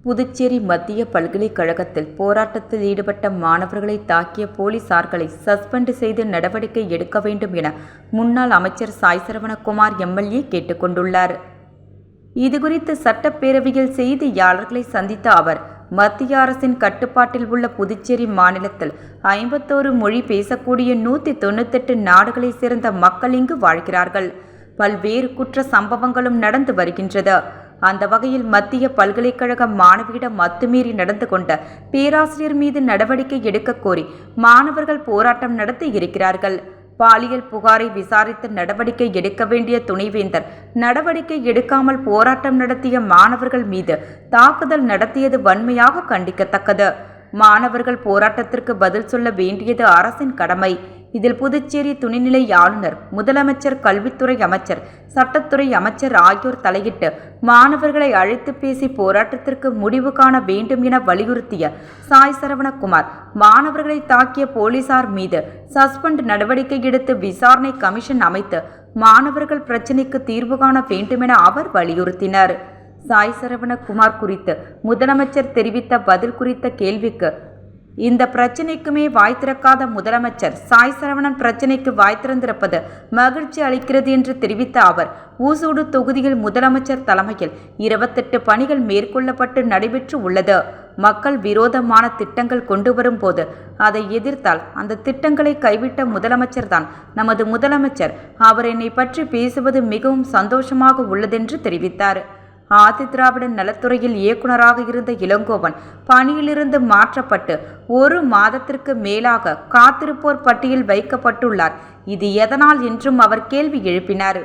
புதுச்சேரி மத்திய பல்கலைக்கழகத்தில் போராட்டத்தில் ஈடுபட்ட மாணவர்களை தாக்கிய போலீசார்களை சஸ்பெண்ட் செய்து நடவடிக்கை எடுக்க வேண்டும் என முன்னாள் அமைச்சர் சாய் சரவணகுமார் எம்எல்ஏ கேட்டுக்கொண்டுள்ளார். இதுகுறித்து சட்டப்பேரவையில் செய்தியாளர்களை சந்தித்த அவர், மத்திய அரசின் கட்டுப்பாட்டில் உள்ள புதுச்சேரி மாநிலத்தில் 51 மொழி பேசக்கூடிய 198 நாடுகளைச் சேர்ந்த மக்கள் இங்கு வாழ்கிறார்கள். பல்வேறு குற்ற சம்பவங்களும் நடந்து வருகின்றது. அந்த வகையில் மத்திய பல்கலைக்கழக மாணவியிடம் அத்துமீறி நடந்து கொண்ட பேராசிரியர் மீது நடவடிக்கை எடுக்க கோரி மாணவர்கள் போராட்டம் நடத்தி இருக்கிறார்கள். பாலியல் புகாரை விசாரித்து நடவடிக்கை எடுக்க வேண்டிய துணைவேந்தர் நடவடிக்கை எடுக்காமல் போராட்டம் நடத்திய மாணவர்கள் மீது தாக்குதல் நடத்தியது வன்மையாக கண்டிக்கத்தக்கது. மாணவர்கள் போராட்டத்திற்கு பதில் சொல்ல வேண்டியது அரசின் கடமை. இதில் புதுச்சேரி துணைநிலை ஆளுநர், முதலமைச்சர், கல்வித்துறை அமைச்சர், சட்டத்துறை அமைச்சர் ஆகியோர் தலையிட்டு மாணவர்களை அழைத்து பேசி போராட்டத்திற்கு முடிவு காண வேண்டும் என வலியுறுத்திய சாய் சரவணகுமார், மாணவர்களை தாக்கிய போலீசார் மீது சஸ்பெண்ட் நடவடிக்கை எடுத்து விசாரணை கமிஷன் அமைத்து மாணவர்கள் பிரச்சினைக்கு தீர்வு காண வேண்டும் என அவர் வலியுறுத்தினார். சாய் சரவணகுமார் குறித்து முதலமைச்சர் தெரிவித்த பதில் குறித்த கேள்விக்கு, இந்த பிரச்சினைக்குமே வாய் திறக்காத முதலமைச்சர் சாய் சரவணன் பிரச்சினைக்கு வாய் திறந்திருப்பது மகிழ்ச்சி அளிக்கிறது என்று தெரிவித்த அவர், ஊசூடு தொகுதியில் முதலமைச்சர் தலைமையில் 28 பணிகள் மேற்கொள்ளப்பட்டு நடைபெற்று உள்ளது. மக்கள் விரோதமான திட்டங்கள் கொண்டு வரும் போது அதை எதிர்த்தால் அந்த திட்டங்களை கைவிட்ட முதலமைச்சர் தான் நமது முதலமைச்சர். அவர் என்னை பற்றி பேசுவது மிகவும் சந்தோஷமாக உள்ளதென்று தெரிவித்தார். ஆதிதிராவிட நலத்துறையில் இயக்குநராக இருந்த இளங்கோவன் பணியிலிருந்து மாற்றப்பட்டு 1 மாதத்திற்கு மேலாக காத்திருப்போர் பட்டியல் வைக்கப்பட்டுள்ளார். இது எதனால் என்றும் அவர் கேள்வி எழுப்பினார்.